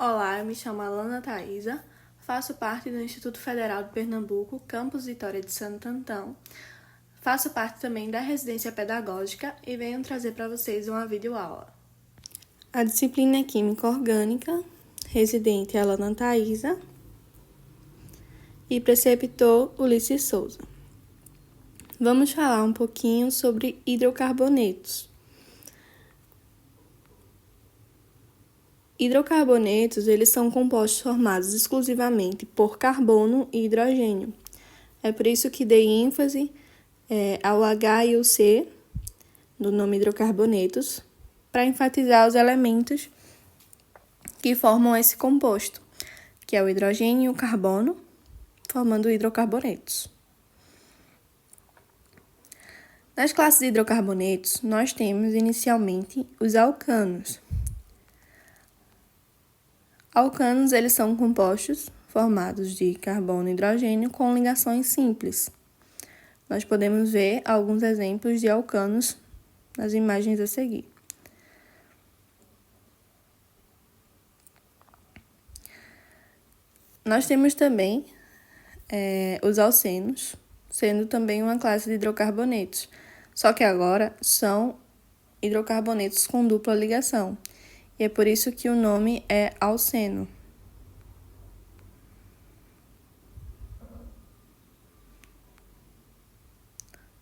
Olá, eu me chamo Alana Thaisa, faço parte do Instituto Federal de Pernambuco, campus Vitória de Santo Antão. Faço parte também da residência pedagógica e venho trazer para vocês uma videoaula. A disciplina é Química Orgânica, residente Alana Thaisa e preceptor Ulisses Souza. Vamos falar um pouquinho sobre hidrocarbonetos. Hidrocarbonetos, eles são compostos formados exclusivamente por carbono e hidrogênio. É por isso que dei ênfase ao H e o C do nome hidrocarbonetos, para enfatizar os elementos que formam esse composto, que é o hidrogênio e o carbono, formando hidrocarbonetos. Nas classes de hidrocarbonetos, nós temos inicialmente os alcanos. Alcanos, eles são compostos formados de carbono e hidrogênio com ligações simples. Nós podemos ver alguns exemplos de alcanos nas imagens a seguir. Nós temos também os alcenos, sendo também uma classe de hidrocarbonetos, só que agora são hidrocarbonetos com dupla ligação. E é por isso que o nome é alceno.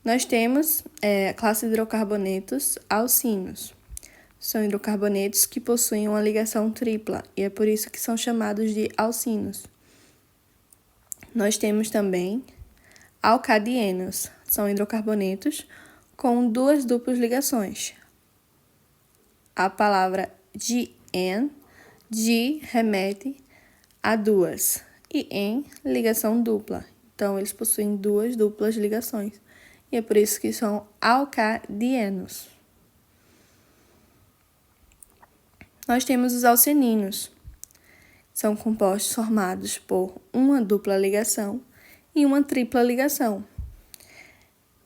Nós temos a classe de hidrocarbonetos alcinos. São hidrocarbonetos que possuem uma ligação tripla, e é por isso que são chamados de alcinos. Nós temos também alcadienos. São hidrocarbonetos com duas duplas ligações. A palavra di-en, di remete a duas, e en, ligação dupla. Então, eles possuem duas duplas ligações. E é por isso que são alcadienos. Nós temos os alceninos. São compostos formados por uma dupla ligação e uma tripla ligação.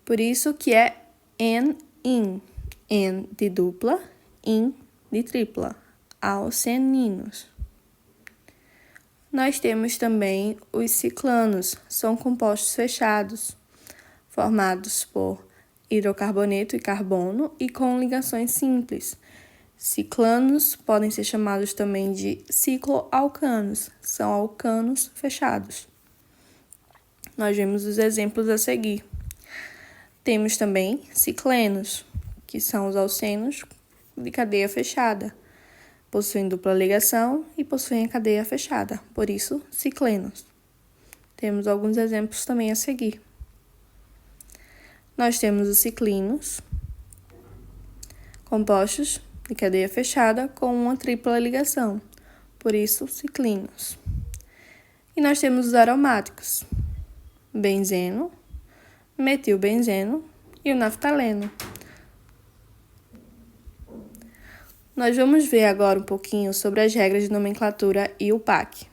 Por isso que é en-in. En de dupla, in de tripla. Alceninos. Nós temos também os ciclanos. São compostos fechados, formados por hidrocarboneto e carbono e com ligações simples. Ciclanos podem ser chamados também de cicloalcanos, são alcanos fechados. Nós vemos os exemplos a seguir. Temos também ciclenos, que são os alcenos de cadeia fechada. Possuem dupla ligação e possuem a cadeia fechada, por isso ciclenos. Temos alguns exemplos também a seguir. Nós temos os ciclinos, compostos de cadeia fechada com uma tripla ligação, por isso ciclinos. E nós temos os aromáticos, benzeno, metilbenzeno e o naftaleno. Nós vamos ver agora um pouquinho sobre as regras de nomenclatura e o PAC.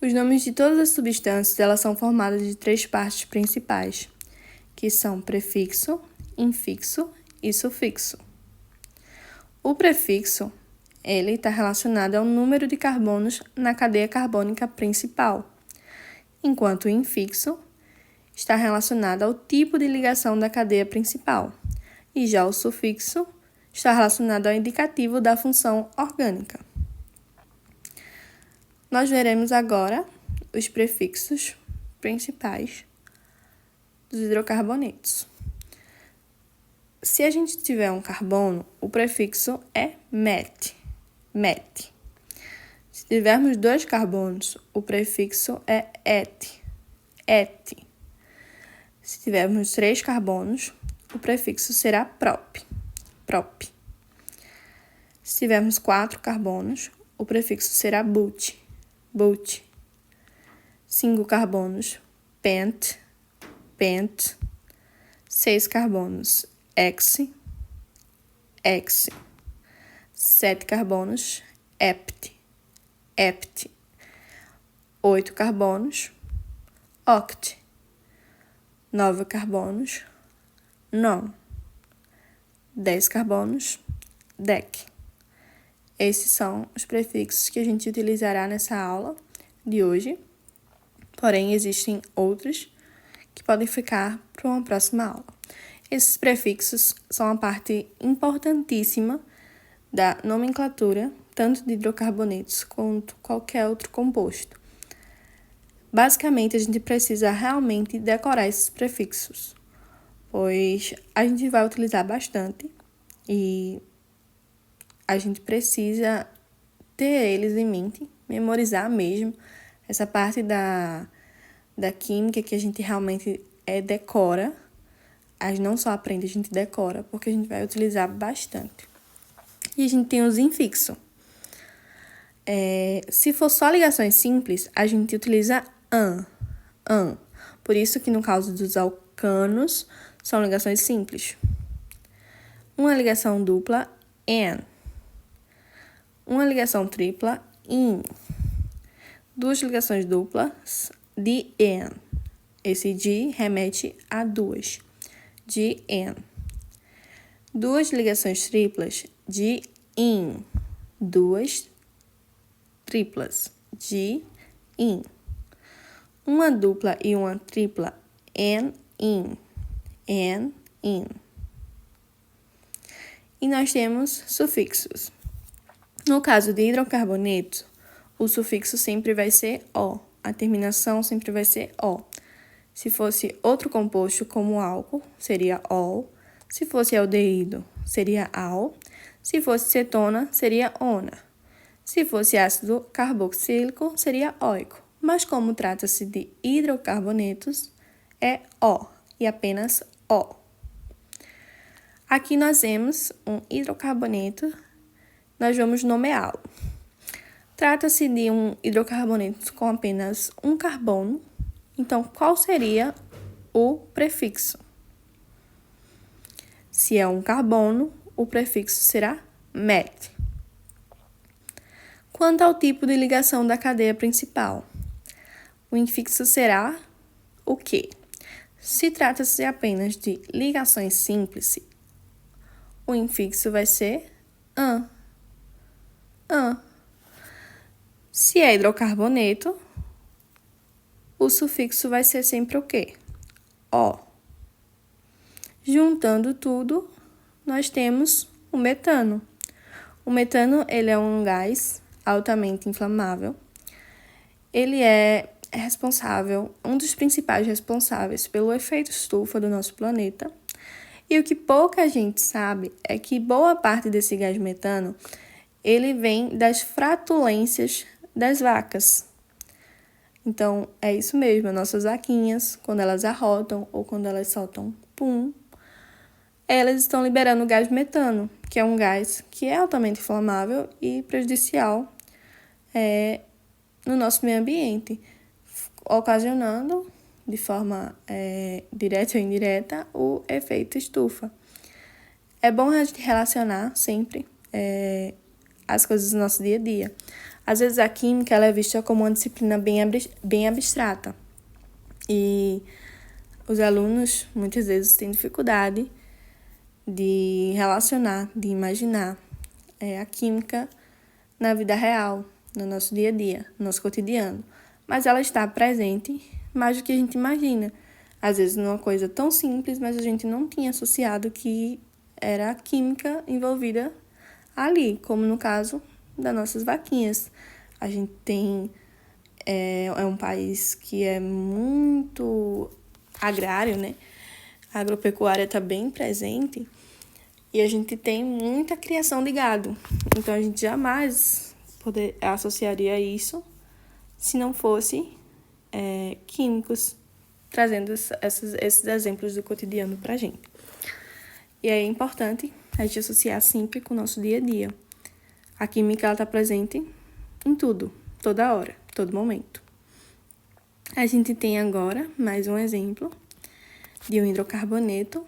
Os nomes de todas as substâncias elas são formados de três partes principais, que são prefixo, infixo e sufixo. O prefixo ele está relacionado ao número de carbonos na cadeia carbônica principal, enquanto o infixo está relacionado ao tipo de ligação da cadeia principal, e já o sufixo está relacionado ao indicativo da função orgânica. Nós veremos agora os prefixos principais dos hidrocarbonetos. Se a gente tiver um carbono, o prefixo é met, met. Se tivermos dois carbonos, o prefixo é et, et. Se tivermos três carbonos, o prefixo será prop, prop. Se tivermos 4 carbonos, o prefixo será but, but. 5 carbonos, pent, pent. 6 carbonos, hex, hex. 7 carbonos, hept, hept. 8 carbonos, oct. 9 carbonos, non. 10 carbonos, dec. Esses são os prefixos que a gente utilizará nessa aula de hoje, porém existem outros que podem ficar para uma próxima aula. Esses prefixos são a parte importantíssima da nomenclatura, tanto de hidrocarbonetos quanto qualquer outro composto. Basicamente, a gente precisa realmente decorar esses prefixos, pois a gente vai utilizar bastante e a gente precisa ter eles em mente, memorizar mesmo essa parte da química que a gente realmente decora. A gente não só aprende, a gente decora, porque a gente vai utilizar bastante. E a gente tem os infixos. Se for só ligações simples, a gente utiliza an. Por isso que no caso dos alcanos, são ligações simples. Uma ligação dupla, an. Uma ligação tripla, in. Duas ligações duplas, de-en. Esse de remete a duas. De-en. Duas ligações triplas, de-in. Duas triplas, de-in. Uma dupla e uma tripla, en-in. En-in. E nós temos sufixos. No caso de hidrocarbonetos, o sufixo sempre vai ser O. A terminação sempre vai ser O. Se fosse outro composto como álcool, seria ol. Se fosse aldeído, seria al. Se fosse cetona, seria ona. Se fosse ácido carboxílico, seria óico. Mas como trata-se de hidrocarbonetos, é O e apenas O. Aqui nós temos um hidrocarboneto, nós vamos nomeá-lo. Trata-se de um hidrocarboneto com apenas um carbono. Então, qual seria o prefixo? Se é um carbono, o prefixo será met. Quanto ao tipo de ligação da cadeia principal, o infixo será o quê? Se trata-se apenas de ligações simples, o infixo vai ser an. Se é hidrocarboneto, o sufixo vai ser sempre o quê? O. Juntando tudo, nós temos o metano. O metano, ele é um gás altamente inflamável. Ele é responsável, um dos principais responsáveis pelo efeito estufa do nosso planeta. E o que pouca gente sabe é que boa parte desse gás metano, ele vem das flatulências das vacas. Então, é isso mesmo, as nossas vaquinhas, quando elas arrotam ou quando elas soltam pum, elas estão liberando gás metano, que é um gás que é altamente inflamável e prejudicial no nosso meio ambiente, ocasionando, de forma direta ou indireta, o efeito estufa. É bom a gente relacionar sempre as coisas do nosso dia a dia. Às vezes a química ela é vista como uma disciplina bem abstrata e os alunos muitas vezes têm dificuldade de relacionar, de imaginar a química na vida real, no nosso dia a dia, no nosso cotidiano. Mas ela está presente mais do que a gente imagina. Às vezes numa coisa tão simples, mas a gente não tinha associado que era a química envolvida ali, como no caso das nossas vaquinhas. A gente tem um país que é muito agrário, né? A agropecuária está bem presente e a gente tem muita criação de gado. Então, a gente jamais associaria isso se não fosse químicos trazendo esses exemplos do cotidiano para a gente. E é importante a gente associar sempre com o nosso dia a dia. A química está presente em tudo, toda hora, todo momento. A gente tem agora mais um exemplo de um hidrocarboneto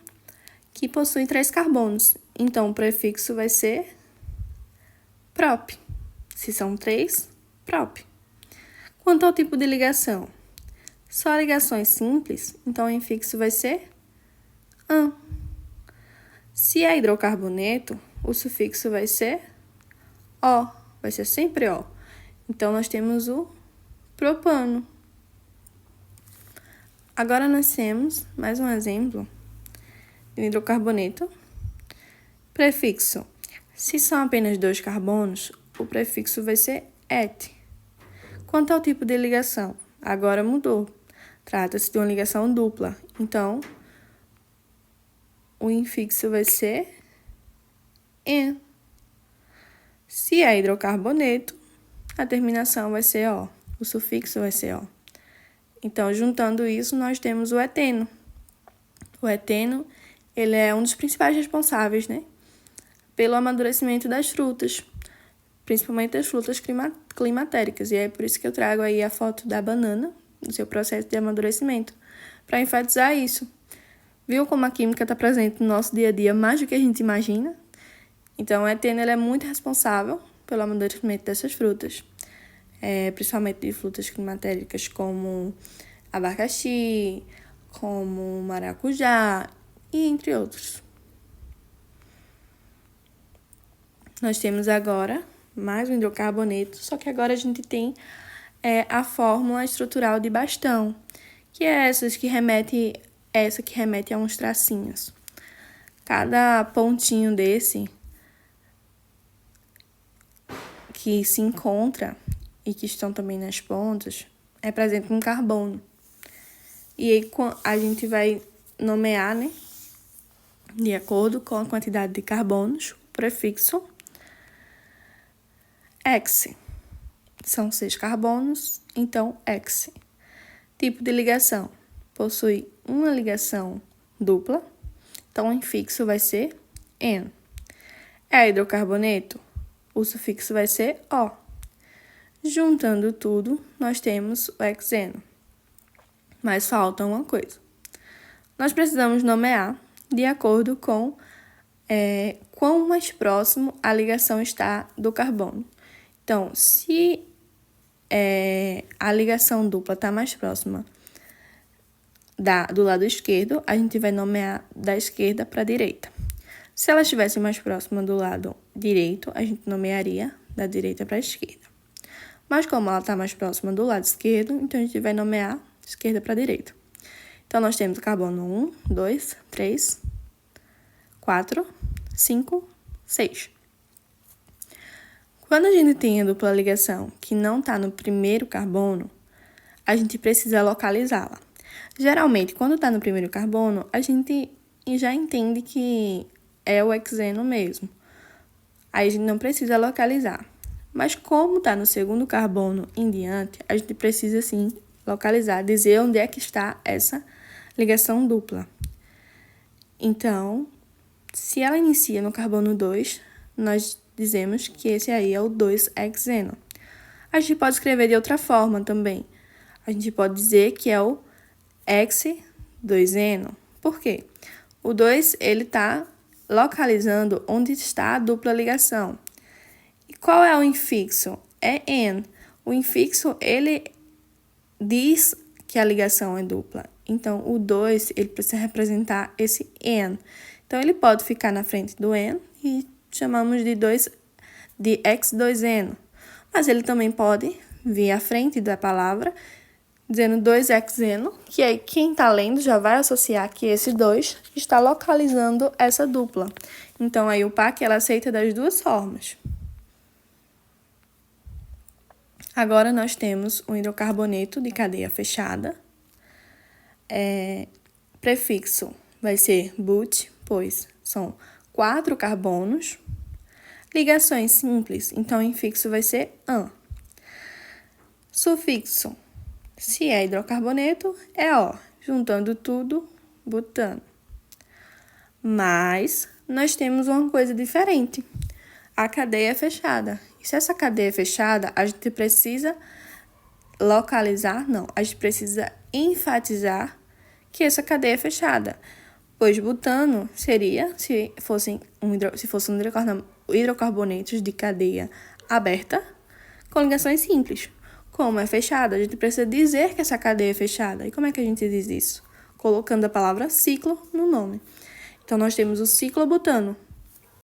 que possui 3 carbonos. Então, o prefixo vai ser prop. Se são 3, prop. Quanto ao tipo de ligação, só ligações simples, então o infixo vai ser an. Se é hidrocarboneto, o sufixo vai ser O, vai ser sempre O. Então, nós temos o propano. Agora, nós temos mais um exemplo de hidrocarboneto. Prefixo. Se são apenas 2 carbonos, o prefixo vai ser -ete. Quanto ao tipo de ligação, agora mudou. Trata-se de uma ligação dupla. Então, o infixo vai ser -en. Se é hidrocarboneto, a terminação vai ser O. O sufixo vai ser O. Então, juntando isso, nós temos o eteno. O eteno, ele é um dos principais responsáveis, né, pelo amadurecimento das frutas, principalmente das frutas climatéricas. E é por isso que eu trago aí a foto da banana, no seu processo de amadurecimento, para enfatizar isso. Viu como a química está presente no nosso dia a dia mais do que a gente imagina? Então, o eteno ele é muito responsável pelo amadurecimento dessas frutas, principalmente de frutas climatéricas como abacaxi, como maracujá e entre outros. Nós temos agora mais um hidrocarboneto, só que agora a gente tem a fórmula estrutural de bastão, que é essa que remete a uns tracinhos. Cada pontinho desse que se encontra e que estão também nas pontas representa um carbono. E aí a gente vai nomear, né, de acordo com a quantidade de carbonos, o prefixo -exe. São 6 carbonos, então -exe. Tipo de ligação, possui uma ligação dupla, então o infixo vai ser -en. É hidrocarboneto, o sufixo vai ser -o. Juntando tudo, nós temos o hexeno. Mas falta uma coisa. Nós precisamos nomear de acordo com quão mais próximo a ligação está do carbono. Então, se a ligação dupla está mais próxima do lado esquerdo, a gente vai nomear da esquerda para a direita. Se ela estivesse mais próxima do lado direito, a gente nomearia da direita para a esquerda. Mas como ela está mais próxima do lado esquerdo, então a gente vai nomear da esquerda para a direita. Então, nós temos o carbono 1, 2, 3, 4, 5, 6. Quando a gente tem a dupla ligação que não está no primeiro carbono, a gente precisa localizá-la. Geralmente, quando está no primeiro carbono, a gente já entende que é o hexeno mesmo. Aí a gente não precisa localizar. Mas como está no segundo carbono em diante, a gente precisa sim localizar, dizer onde é que está essa ligação dupla. Então, se ela inicia no carbono 2, nós dizemos que esse aí é o 2-hexeno. A gente pode escrever de outra forma também. A gente pode dizer que é o hex-2eno. Por quê? O 2, ele está localizando onde está a dupla ligação. E qual é o infixo? É -en. O infixo, ele diz que a ligação é dupla. Então, o 2, ele precisa representar esse -en. Então, ele pode ficar na frente do -en e chamamos de hex-2eno. Mas ele também pode vir à frente da palavra, dizendo 2-hexeno, que aí quem está lendo já vai associar que esse 2 está localizando essa dupla. Então, aí o PAC, ela aceita das duas formas. Agora, nós temos um hidrocarboneto de cadeia fechada. Prefixo vai ser but, pois são 4 carbonos. Ligações simples, então o infixo vai ser -an. Sufixo, se é hidrocarboneto, é O. Juntando tudo, butano. Mas nós temos uma coisa diferente. A cadeia é fechada. E se essa cadeia é fechada, a gente precisa localizar? Não, a gente precisa enfatizar que essa cadeia é fechada. Pois butano seria, se fossem hidrocarbonetos de cadeia aberta, com ligações simples. Como é fechada, a gente precisa dizer que essa cadeia é fechada. E como é que a gente diz isso? Colocando a palavra ciclo no nome. Então, nós temos o ciclobutano.